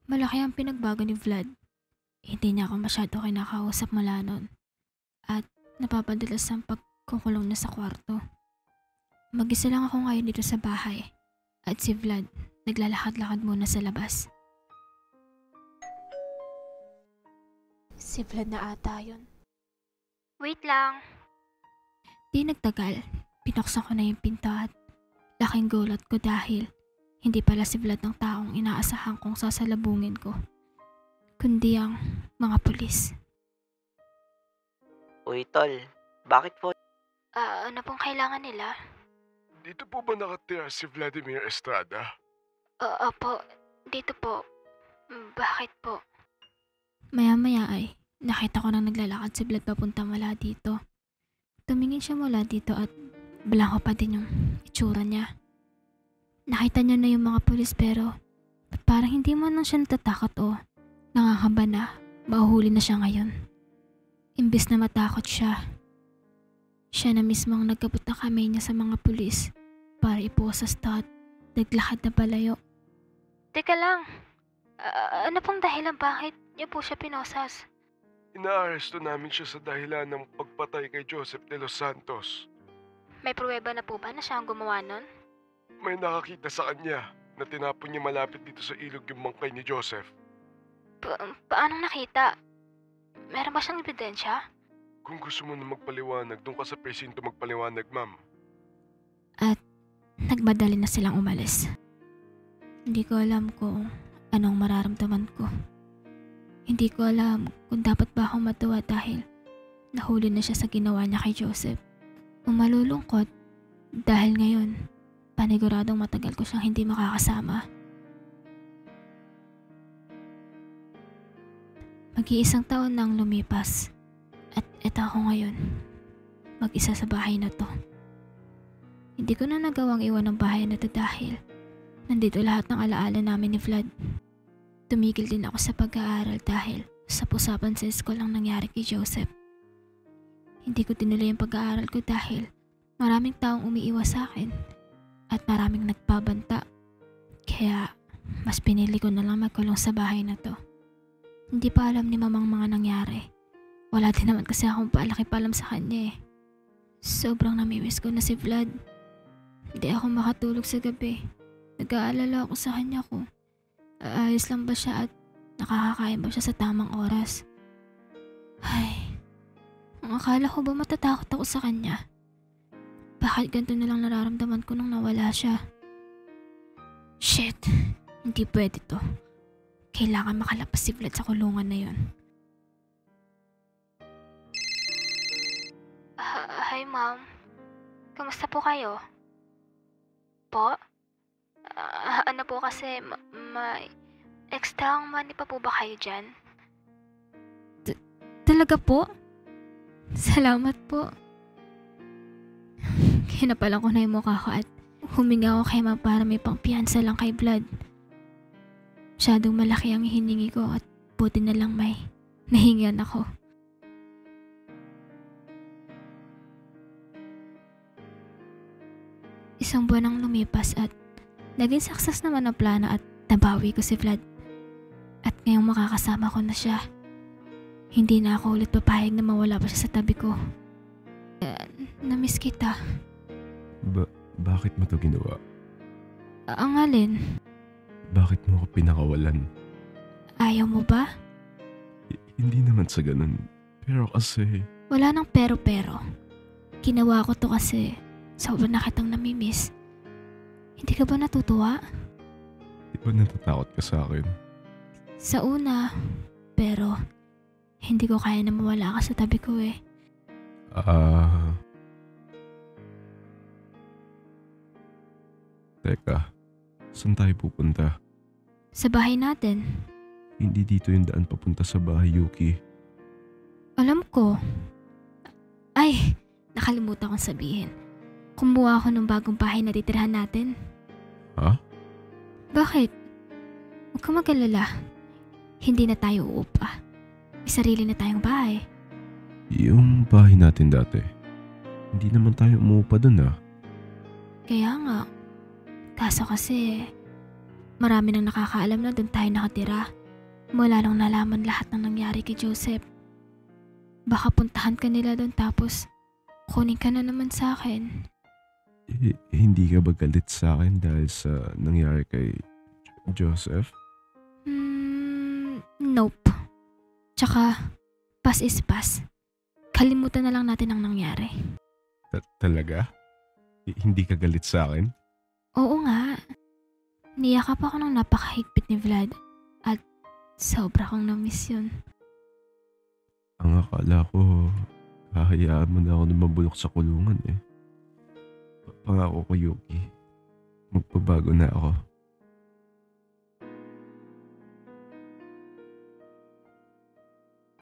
Malaki ang pinagbago ni Vlad. Hindi niya ako masyado kinakausap mula nun. At napapadalas ang pagkukulong na sa kwarto. Mag-isa lang ako ngayon dito sa bahay. At si Vlad, naglalakad-lakad muna sa labas. Si Vlad na ata yun. Wait lang. Di nagtagal, pinuksan ko na yung pinto at laking gulat ko dahil hindi pala si Vlad ang taong inaasahan kong sasalubungin ko, kundi ang mga pulis. Uy, tol. Bakit po? Ano pong kailangan nila? Dito po ba nakatira si Vladimir Estrada? Opo, dito po. Bakit po? Maya-maya ay nakita ko nang naglalakad si Vlad papunta mula dito. Tumingin siya mula dito at blanko pa din yung itsura niya. Nakita niya na yung mga pulis pero parang hindi man lang siya natatakot o nangangamba na mahuhuli na siya ngayon. Imbis na matakot siya, siya na mismo ang nagkabot ng kamay niya sa mga pulis para iposas to at naglakad na palayo. Teka lang. Ano pong dahilan bakit niyo po siya pinosas? Inaaresto namin siya sa dahilan ng pagpatay kay Joseph de los Santos. May pruweba na po ba na siya ang gumawa nun? May nakakita sa kanya na tinapon niya malapit dito sa ilog yung bangkay ni Joseph. Paanong nakita? Meron ba siyang ebidensya? Kung gusto mo na magpaliwanag, doon ka sa presinto magpaliwanag, ma'am. At nagmadali na silang umalis. Hindi ko alam kung anong mararamdaman ko. Hindi ko alam kung dapat ba akong matuwa dahil nahuli na siya sa ginawa niya kay Joseph. O malulungkot dahil ngayon paniguradong matagal ko siyang hindi makakasama. Mag-iisang taon nang lumipas at eto ako ngayon, mag-isa sa bahay na to. Hindi ko na nagawang iwan ang bahay na to dahil nandito lahat ng alaala namin ni Vlad. Tumigil din ako sa pag-aaral dahil sa usapan sa school ang nangyari kay Joseph. Hindi ko tinuloy ang pag-aaral ko dahil maraming taong umiiwas sa akin at maraming nagpabanta. Kaya mas pinili ko na lang magkulong sa bahay na to. Hindi pa alam ni mamang mga nangyari. Wala din naman kasi akong paalaki pa alam sa kanya eh. Sobrang namimiss ko na si Vlad. Hindi ako makatulog sa gabi. Nag-aalala ako sa kanya ko. Ayos lang ba siya at nakakakain ba siya sa tamang oras? Ay, ang akala ko ba matatakot ako sa kanya? Bakit ganito na lang nararamdaman ko nung nawala siya? Shit, hindi pwede to. Kailangan makalapas si Vlad sa kulungan na yon. Hi, Ma'am. Kamusta po kayo? Po? Ano po kasi, may extra money pa po ba kayo dyan? Talaga po? Salamat po. Kinapalan ko na yung mukha ko at huminga ako kay Ma para may pangpiyansa lang kay Vlad. Masyadong malaki ang hiningi ko at buti na lang may nahingan ako. Isang buwan ang lumipas at naging success naman ang plano at nabawi ko si Vlad. At ngayong makakasama ko na siya, hindi na ako ulit papayag na mawala pa siya sa tabi ko. Namiss kita. Bakit mo to ginawa? Ang alin? Bakit mo ako pinakawalan? Ayaw mo ba? Hindi naman sa ganun. Pero kasi... Wala nang pero-pero. Ginawa ko to kasi sobrang na kitang namimiss. Hindi ka ba natutuwa? Di ba natatakot ka sa akin? Sa una, pero hindi ko kaya na mawala ka sa tabi ko eh. Teka, saan tayo pupunta? Sa bahay natin. Hindi dito yung daan papunta sa bahay, Yuki. Alam ko. Ay, nakalimutan kong sabihin. Kumuha ako ng bagong bahay na titirhan natin. Ha? Bakit? Huwag ka mag-alala. Hindi na tayo uupa. May sarili na tayong bahay. Yung bahay natin dati. Hindi naman tayo umuupa dun ah. Kaya nga. Kaso kasi, Marami nang nakakaalam na doon tayo nakatira. Mula nung nalaman lahat ng nangyari kay Joseph. Baka puntahan ka nila doon tapos kunin ka na naman sa akin. Hindi ka ba galit sa akin dahil sa nangyari kay Joseph? Nope. Tsaka, pass is pass. Kalimutan na lang natin ang nangyari. Talaga? Hindi ka galit sa akin? Oo nga. Niyakap ako ng napakahigpit ni Vlad at sobra kong na-miss yun. Ang akala ko, hahayaan mo na ako na mabulok sa kulungan eh. Pangako ko, Yuki. Magbabago na ako.